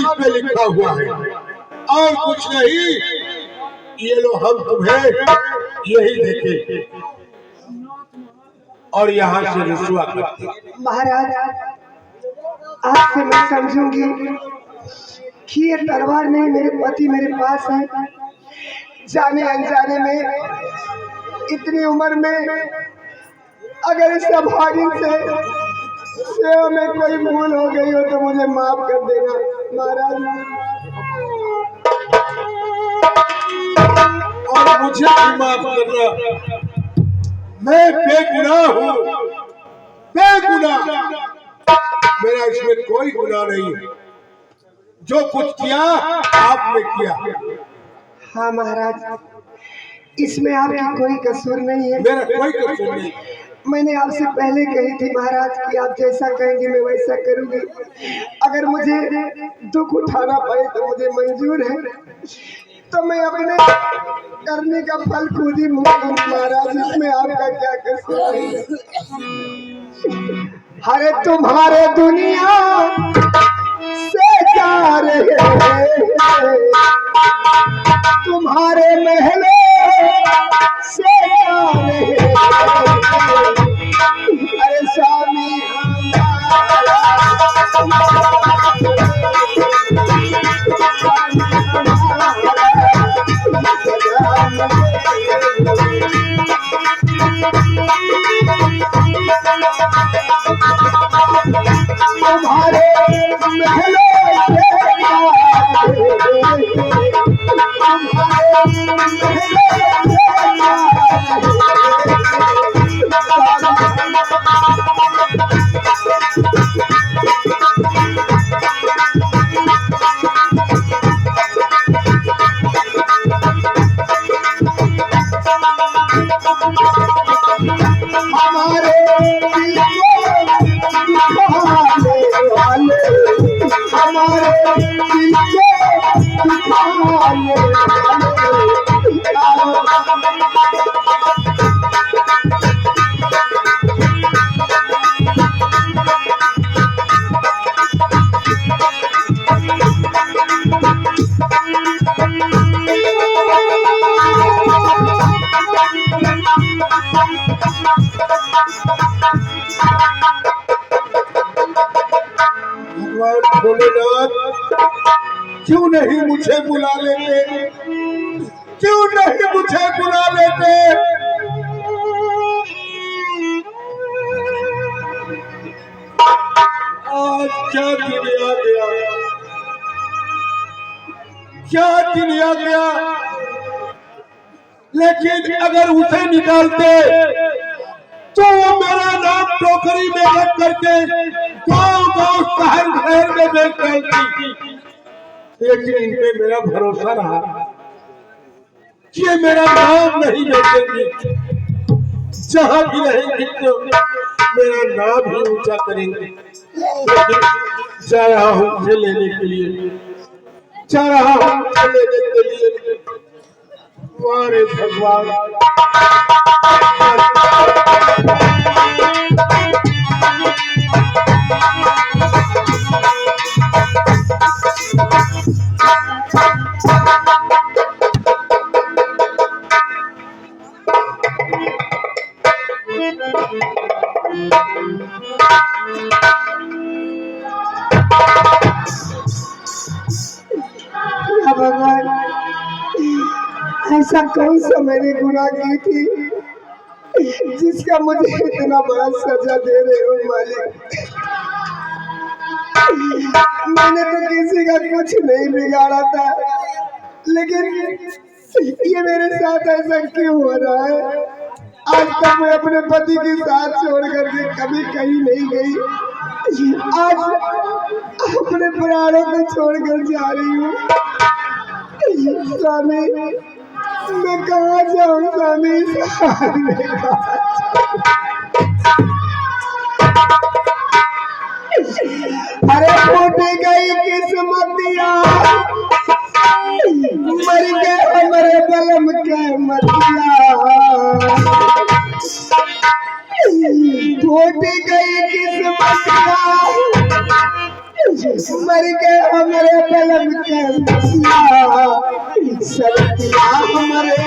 इसमें लिखा हुआ है और कुछ नहीं। ये लो हम तुम्हें यही देखे और यहाँ से रुसवा करते। महाराज आज से मैं समझूंगी कि ये तलवार नहीं, मेरे पति मेरे पास है। जाने अनजाने में इतनी उम्र में अगर इस भागिन से सेवा में कोई भूल हो गई हो तो मुझे माफ कर देना महाराज। और मुझे भी माफ करना, मैं बेगुनाह हूँ, बेगुनाह, मेरा इसमें कोई गुनाह नहीं है। जो कुछ किया आपने किया। हाँ महाराज, इसमें आपका कोई कसूर नहीं है। मेरा कोई कसूर नहीं। मैंने आपसे पहले कही थी महाराज कि आप जैसा कहेंगे मैं वैसा करूंगी। अगर मुझे दुख उठाना पड़े तो मुझे मंजूर है, तो मैं अपने करने का फल खुद ही भुगतूंगी महाराज। इसमें आपका क्या कसूर है? अरे तुम्हारे दुनिया से जा रहे, तुम्हारे महलों से जा रहे। अरे स्वामी तुम्हारे महलों क्यों नहीं मुझे बुला लेते, क्यों नहीं मुझे बुला लेते? आज क्या दिन आ गया, क्या दिन आ गया। लेकिन अगर उसे निकालते तो वो मेरा नाम टोकरी में रख करके गांव-गांव शहर में बेच डालती। लेकिन इन पे मेरा भरोसा रहा कि ये मेरा नाम नहीं बेचेंगे। जहां भी रहेंगे तो मेरा नाम ही ऊंचा करेंगे। जा रहा हूं उसे लेने के लिए, जा रहा हूं उसे लेने के लिए। हमारे भगवान भगवान, ऐसा कौन सा मैंने गुनाह की थी जिसका मुझे इतना बड़ा सजा दे रहे हो मालिक? मैंने तो किसी का कुछ नहीं बिगाड़ा था, लेकिन ये मेरे साथ ऐसा क्यों हो रहा है? आज तक मैं अपने पति के साथ छोड़ करके कभी कहीं नहीं गई, आज अपने प्राणों को छोड़कर जा रही हूँ। स्वामी, मैं कहाँ जाऊँ स्वामी? अरे फूट गई किस्मतिया, मर गए हमारे बलम के मतिया। फूट गई किस्मतिया, मर के हमारे कलम के मुखिया सरतिया हमारे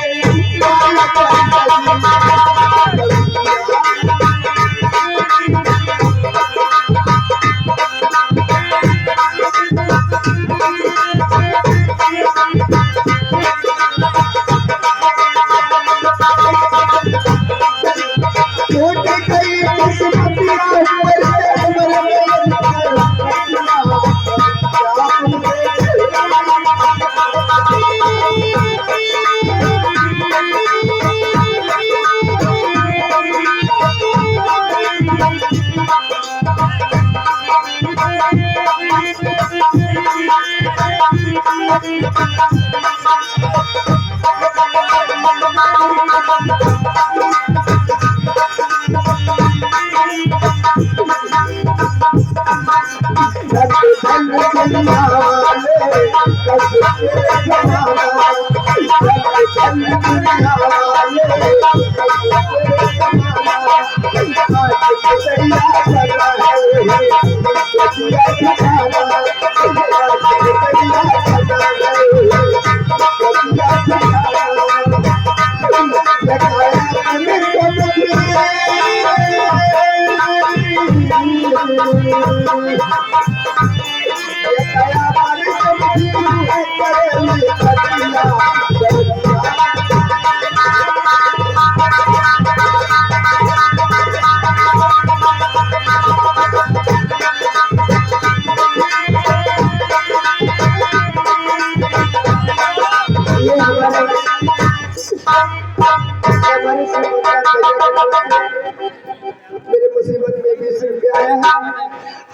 मेरे मुसीबत में 20 रुपया आया है।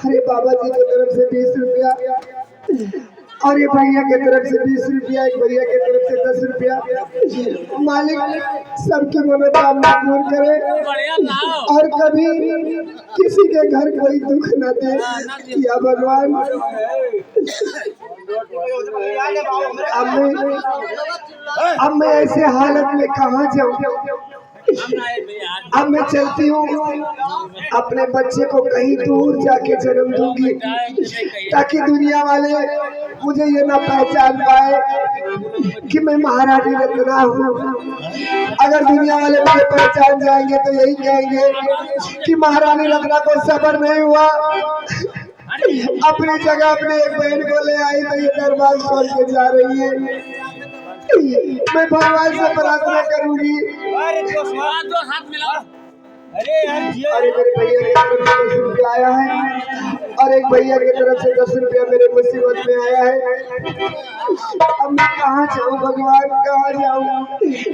अरे बाबा जी की तरफ से 20 रुपया और ये भैया की तरफ से 20 रुपया, एक भैया की तरफ से 10 रुपया। मालिक सबकी मनोकामना पूर्ण करे और कभी किसी के घर कोई दुख न दे या भगवान। अब मैं ऐसे हालत में कहाँ जाऊँ? अब मैं चलती हूँ, अपने बच्चे को कहीं दूर जाके जन्म दूंगी ताकि दुनिया वाले मुझे ये ना पहचान पाए कि मैं महारानी रत्ना हूँ। अगर दुनिया वाले मुझे पहचान जाएंगे तो यही कहेंगे कि महारानी रत्ना को सब्र नहीं हुआ, अपनी जगह अपने एक बहन को ले आई तो ये दरबार खोल के जा रही है। मैं भगवान से प्रार्थना करूंगी। अरे मेरे भैया की तरफ से 10 रुपया आया है और एक भैया की तरफ से 10 रुपया मेरे मुसीबत में आया है। अब मैं कहाँ जाऊँ भगवान, कहाँ जाऊँ?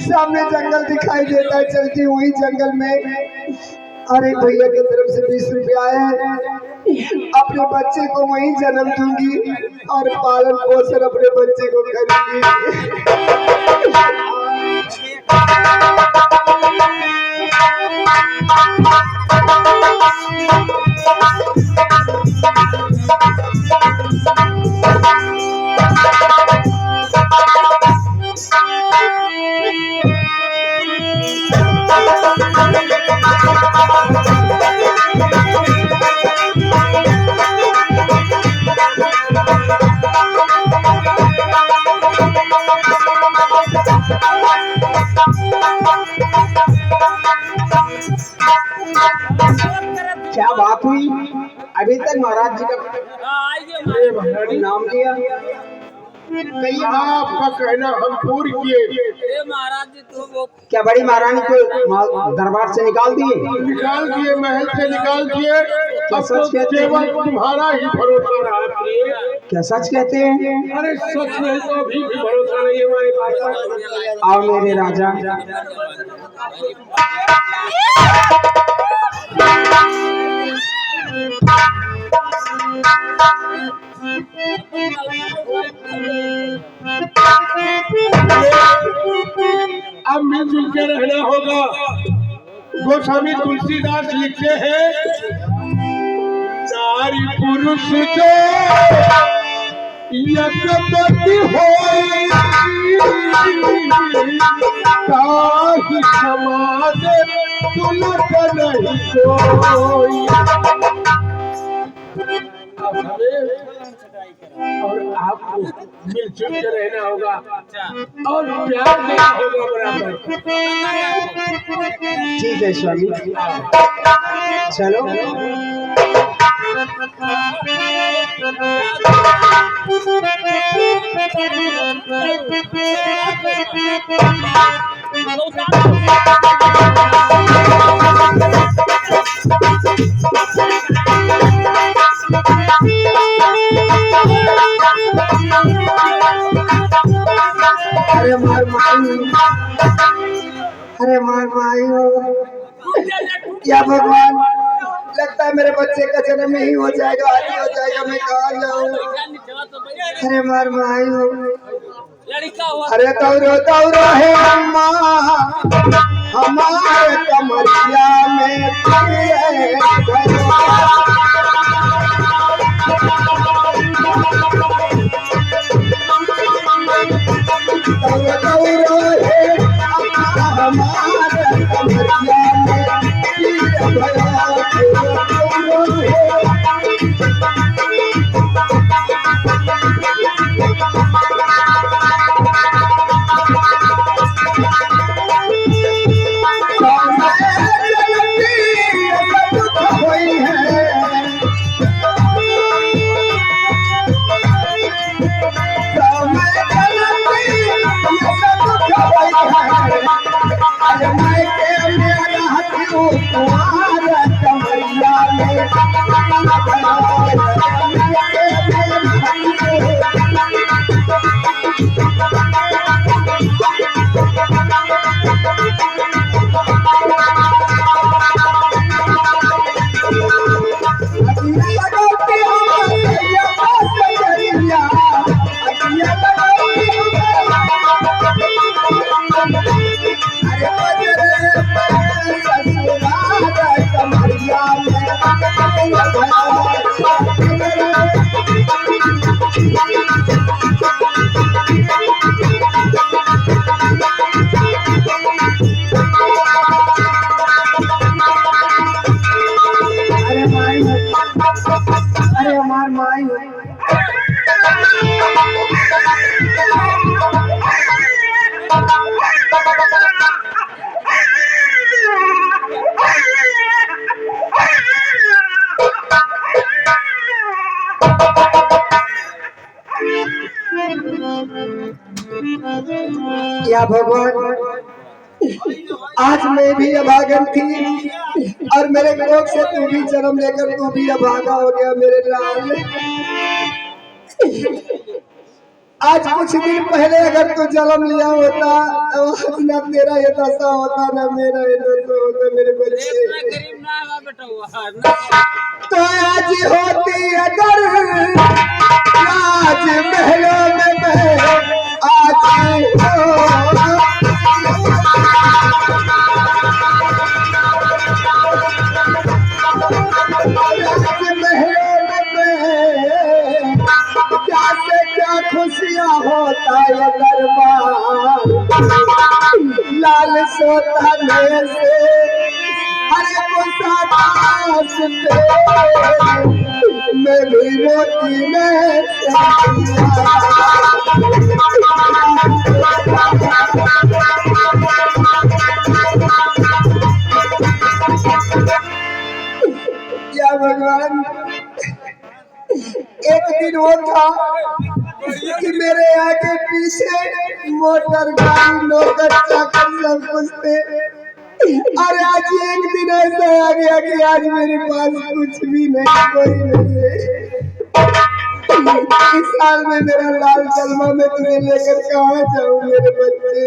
सामने जंगल दिखाई देता है, चलती हुई जंगल में। और एक भैया की तरफ से 20 रुपया आया है, अपने बच्चे को वहीं जन्म दूंगी और पालन पोषण अपने बच्चे को करूंगी। क्या बात हुई? अभी तक महाराज जी का नाम लिया, कहीं आपका कहना हम पूरी किए। महाराज जी तो क्या बड़ी महारानी को दरबार से निकाल दिए? महल से निकाल दिए। अब तो केवल तुम्हारा ही भरोसा रहा। क्या सच कहते हैं? अरे सच नहीं तो अभी भी भरोसा नहीं है हमारे पास। आओ मेरे राजा। अब मिलजुल के रहना होगा। गोस्वामी तुलसीदास लिखते हैं, नारी पुरुष जो यज्ञपति होई, ताहि समाज तुलक नहीं कोई। आप हमें और आपको मिलजुल के रहना होगा और प्यार देना होगा बराबर। ठीक है स्वामी, चलो। अरे मार माई, अरे मार माई हो या भगवान, लगता है मेरे बच्चे का जन्म ही हो जाएगा, आज ही हो जाएगा, मैं कहाँ जाऊँ। अरे मार माई हो, अरे दौड़ो दौड़ो है अम्मा, हमारे कमरिया में या भगवान, आज मैं भी अभागन थी और मेरे कोख से तू भी जन्म लेकर तू भी अभागा हो गया मेरे लाल। आज कुछ दिन पहले अगर तू जन्म लिया होता तो आज ना तेरा ये दशा होता ना मेरा ये दशा होता मेरे बच्चे। तो आज होती अगर राज महलों में मैं आज क्या से क्या खुशियाँ होता है दरबार, लाल सोता में से हरे कुछ मैं भी मोती में या भगवान, एक दिन वो था कि मेरे आगे पीछे मोटर गाड़ी नौकर चाकर सब कुछ थे, और आज एक दिन ऐसा आ गया कि आज मेरे पास कुछ भी नहीं, कोई नहीं है। इस साल में मेरा लाल सलमा में तुझे लेकर कहाँ जाऊँ मेरे बच्चे।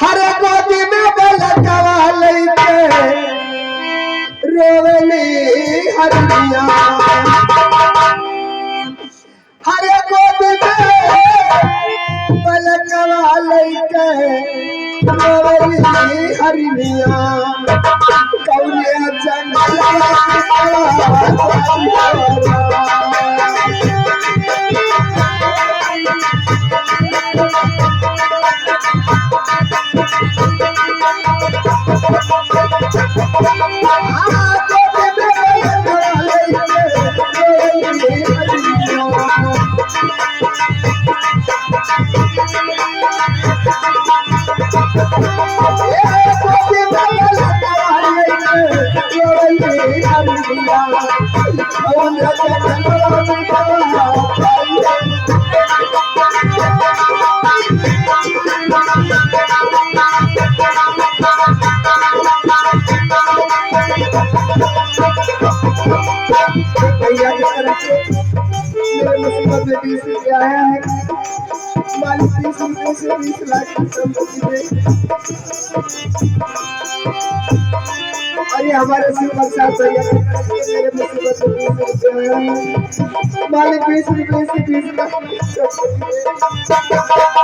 हर गोदी में बलकवा लेके रोवली हरिया, हर गोदी में बलकवा लेके रोवली हरिया, कौलिया जंगल भैया की तरफ से मेरे मुसीबत में 20 रुपया आया है। मालिक 30 रुपये से 20 लाख की संपत्ति दे। और ये हमारे शिव प्रसाद भैया की तरफ से मेरे मुसीबत में 20 रुपया आया है। मालिक 20 रुपये से 20 लाख की संपत्ति दे।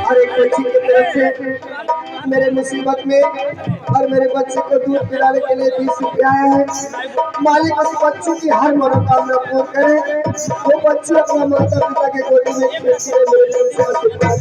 और एक बच्ची की तरफ से मेरे मुसीबत में और मेरे बच्चे को दूध पिलाने के लिए 20 रुपया आया है। मालिक उस बच्ची की हर मनोकामना पूर्ण करे। वो बच्ची अपना माता पिता के गोदी में खेलती है। मेरे दिल से आशीर्वाद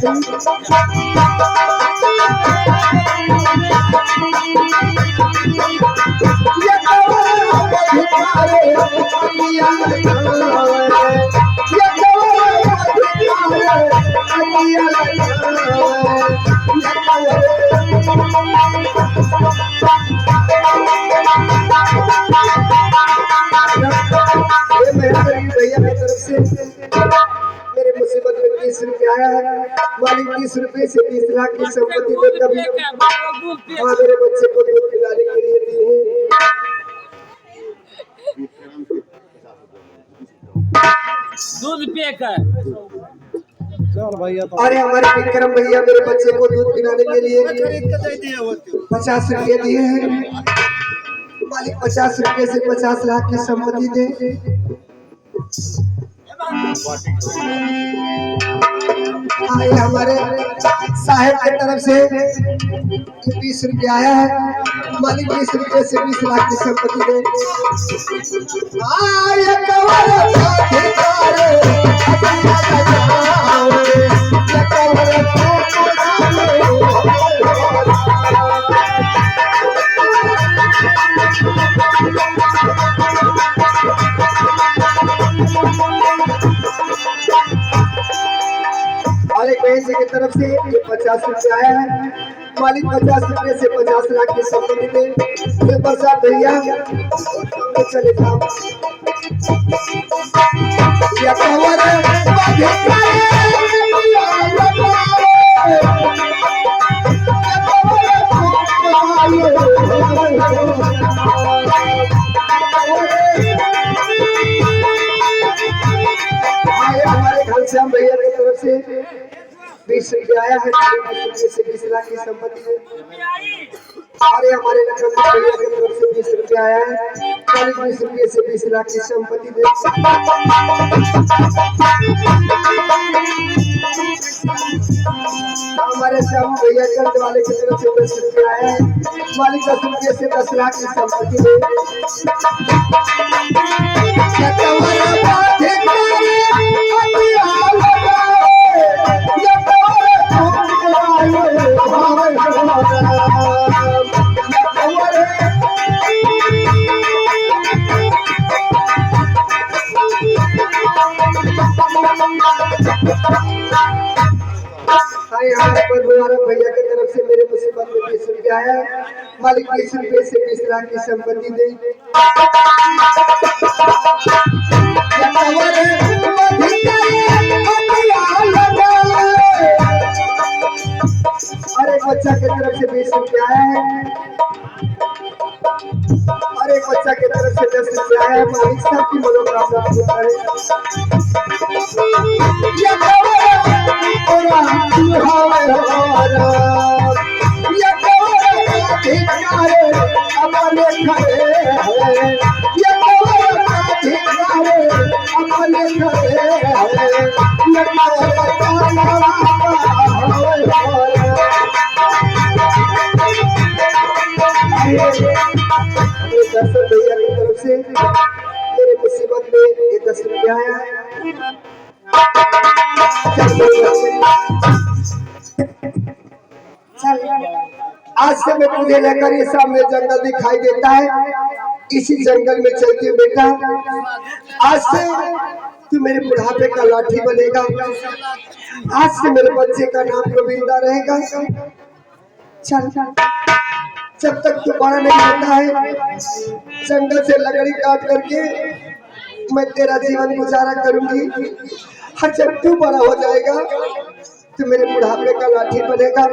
भैया की तरफ से मेरे मुसीबत में 20 रुपया आया है। मालिक 20 रुपये से 20 लाख की संपत्ति दे। कभी मेरे बच्चे को दूध पिलाने के लिए दी है। दूध पिएकर अरे हमारे विक्रम भैया मेरे बच्चे को दूध पिलाने के लिए 50 रुपये दिए हैं। मालिक 50 रुपये से 50 लाख की संपत्ति दे। आए हमारे साहेब की तरफ से 20 रुपया आया है। मालिक 20 रुपये से 20 लाख की संपत्ति दे। और एक बहन जी की तरफ से 50 रुपया आया है। मालिक 50 रुपये से 50 लाख की संपत्ति दे। प्रसाद भैया तो चले जाओ। हमारे घनश्याम भैया की तरफ से 20 रुपया आया है। 20 रुपये से 20 लाख की संपत्ति है। अरे हमारे लखन भैया की तरफ से 20 रुपया आया है। 20 रुपये से 20 लाख की संपत्ति दे। हमारे श्याम भैया चंद वाले की तरफ से 10 रुपया आया है। मालिक 10 रुपये से 10 लाख की संपत्ति दे। हाँ, यहाँ पर मुबारक भैया की तरफ से मेरे मुसीबत में 20 रुपया आया है। मालिक 20 रुपये से 20 लाख की संपत्ति दे। अरे बच्चा की तरफ से 20 रुपया आया है। अरे बच्चा की तरफ से 10 रुपया आया है। मालिक साहब की मनोकामना पूरी करे। दस भैया की तरफ से मेरे मुसीबत में ये 10 रुपया आया है। आज से मैं तुझे लेकर ये सामने जंगल दिखाई देता है। इसी जंगल में चलती बेटा, आज से तू मेरे बुढ़ापे का लाठी बनेगा। आज से मेरे बच्चे का नाम गोविंदा रहेगा। चल जब तक तू बड़ा नहीं होता है, जंगल से लकड़ी काट करके मैं तेरा जीवन गुजारा करूंगी। हर जब तू बड़ा हो जाएगा तो मेरे बुढ़ापे का लाठी बनेगा।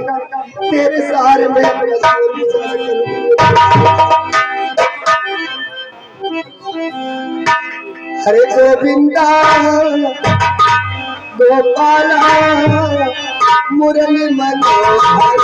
तेरे सहारे में अपना जीवन गुजारा करूंगी। हरे गोविंदा गोपाला मुरली मनोहर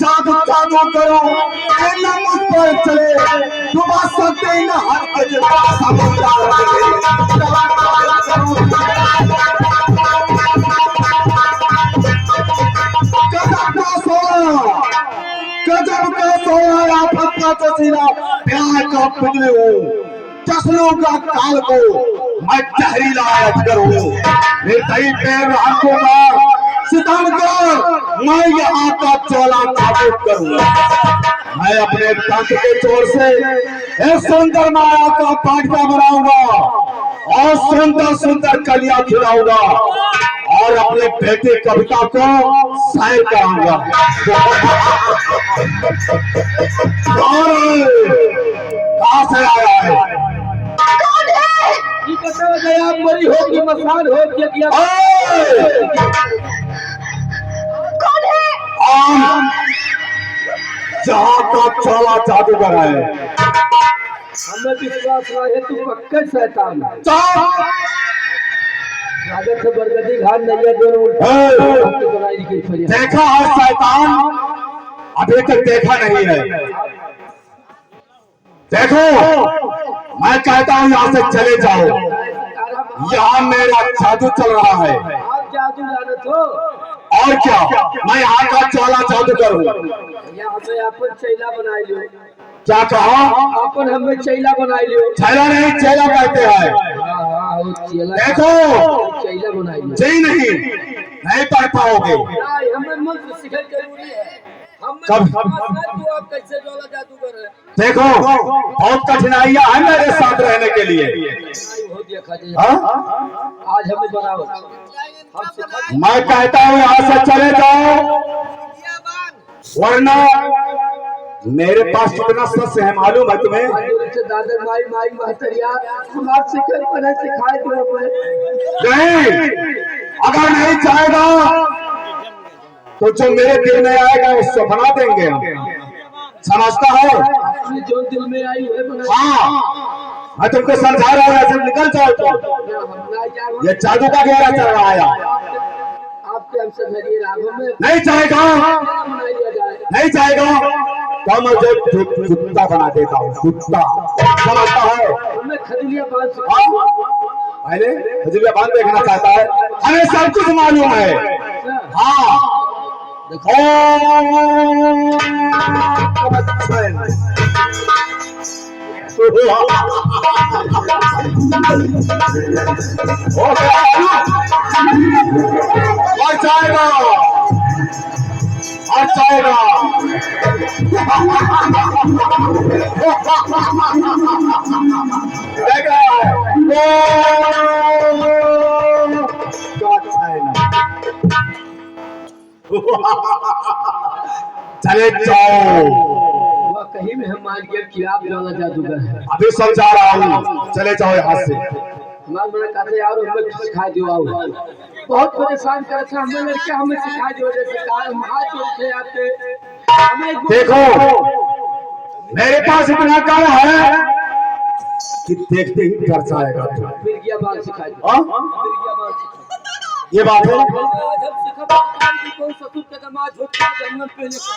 जादू जादू करो मुझ पर चले डुबा सकते न हर गजब का सोया फक्का चसीला प्यार का पिघले हो जश्नों का काल को मैं जहरीला अजगर हूँ निर्दयी पैर रखूंगा सितम कर मैं यहाँ का चोला नाबूद करूंगा। मैं अपने तंत्र के जोर से एक सुंदर माया का पाटका बनाऊंगा और सुंदर सुंदर कलियां खिलाऊंगा और अपने बेटे कविता को शायर कराऊंगा। कहाँ से आया है? गया मरी होगी मसान होगी जहाँ का चोला जादूगर है हमें विश्वास है तू पक्का शैतान है। राजा से बरगदी घाट नहीं दोनों देखा है शैतान अभी तक देखा नहीं है। देखो मैं कहता हूँ यहाँ से चले जाओ, यहाँ मेरा जादू चल रहा है। जादू जानत हो। और क्या, मैं यहाँ का चौला जादूगर हूँ। यहाँ पे अपन चैला बनाई लियो। क्या कहा? अपन हमें चैला बनाई लियो। छैला नहीं, चेला कहते हैं। वो चैला देखो, चैला बनाई लियो। जी नहीं पढ़ पाओगे। हमें मंत्र सीखना जरूरी है। हम कब? तो आप कैसे ज्वाला जादूगर है। देखो, बहुत कठिनाइयां हैं मेरे साथ रहने के लिए। हो देखा जाए। हाँ? आज हमें बनाओ। हम सिखा मैं कहता हूँ यहाँ से चले जाओ, वरना मेरे पास कितना सच है मालूम है तुम्हें? दादा माई माई महतरिया हमारे सिखर बने सिखाए तो नहीं, अगर नहीं चाहेगा तो जो मेरे दिल में आएगा उसको बना देंगे हम। समझता है? जो दिल में आई है बना। हाँ, मैं तुमको समझा रहा हूँ, ऐसे निकल जाओ तो। ये जादू का घेरा चल रहा है। आपके हमसे धरिए राघव में नहीं चाहेगा, बना लिया जाए। नहीं चाहेगा तो मैं जो कुत्ता बना देता हूँ, कुत्ता। समझता है? हमें खजलिया बात पहले खजूरिया बांध देखना चाहता है। हमें सब कुछ मालूम है। हाँ, और चाहेगा, और चाहेगा। देख रहा है? चले जाओ। वह कहीं में हम मान गए कि आप ज्वाला जादूगर है। अभी समझा रहा हूँ, चले जाओ यहाँ से। हमारे मना कहते यार हमें सिखा दियो। आओ, बहुत परेशान करे थे हमें लड़के, हमें सिखा दियो। जैसे कार हम हाथ जोड़ते आपके हमें देखो, मेरे पास इतना कर है कि देखते ही डर जाएगा। मिर्गिया बाल सिखा दियो। हाँ? मिर्गिया बाल सिखा। ये बात है। जब सिखा कौन ससुर का दामाद होता है जन्नत पे लिखा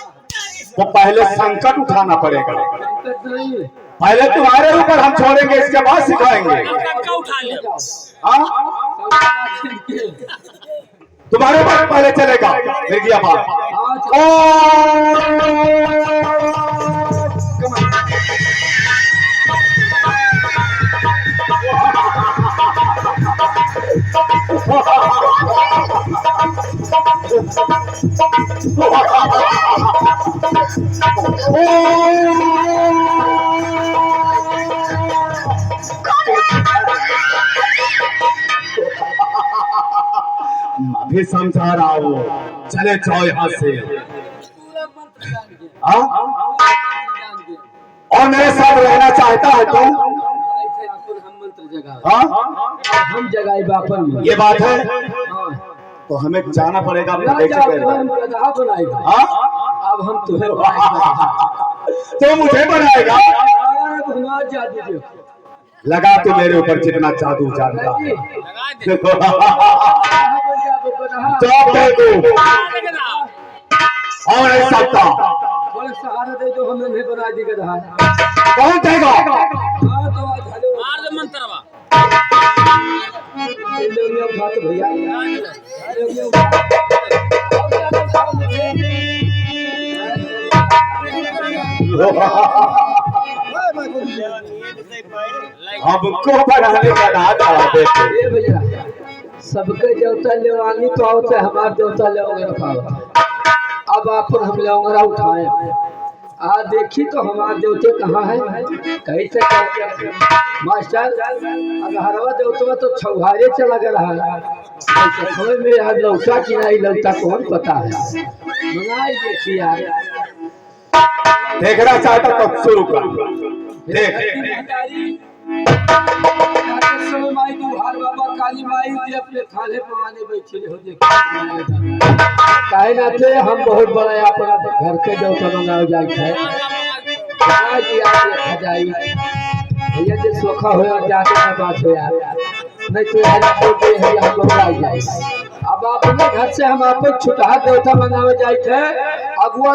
तो पहले संकट उठाना पड़ेगा। है। पहले तुम्हारे ऊपर हम छोड़ेंगे, इसके बाद सिखाएंगे। का उठा ले। हाँ? तुम्हारे ऊपर पहले चलेगा मिर्गिया बात। अभी समझा रहा हूँ, चले जाओ यहाँ से। हाँ? और मेरे साथ रहना चाहता है तुम? हम मंत्र जगह हाँ? हम जगह बापर में ये बात है, तो हमें जाना पड़ेगा अपने देश के। बनाएगा। हाँ? अब हम तुम्हें बनाएगा। तो मुझे बनाएगा। अब हमारा जादू देखो। लगा तो मेरे ऊपर जितना जादू जानता है। जॉब दे दो और नहीं सकता। बड़े सहारा दे जो हमें नहीं बना दी गधा। कौन देगा? हाँ तो आज हेलो मार दे मंत्रवा। ले उठा तो भैया हमको पढ़ाने का दादा देते। ए भैया सबके देवता लेवानी तो होते हमारे देवता लेवंगरा पावत। अब आप हम लेवंगरा उठाए देखी तो हमारे देवते कहाँ है। कैसे मास्टर अगहरवा देवता तो छुहारे चला गया है। समझ में यार लौटा कि नहीं लौटा कौन पता है। मंगाई देखी यार देखना चाहता तो शुरू कर। देख माई दुहार बाबा काली माई जी अपने थाने पवाने बैठे हो। देख काहे ना थे हम बहुत बड़ा अपना घर के देवता मंगाओ जाए है। आज यार देखा जाई भैया जे सोखा हो जाके ना बात हो यार नहीं तो यार छोटे है हम घबरा जाए। अब अपने घर से हम आप छुटहा देवता मंगावे जाए थे अगुआ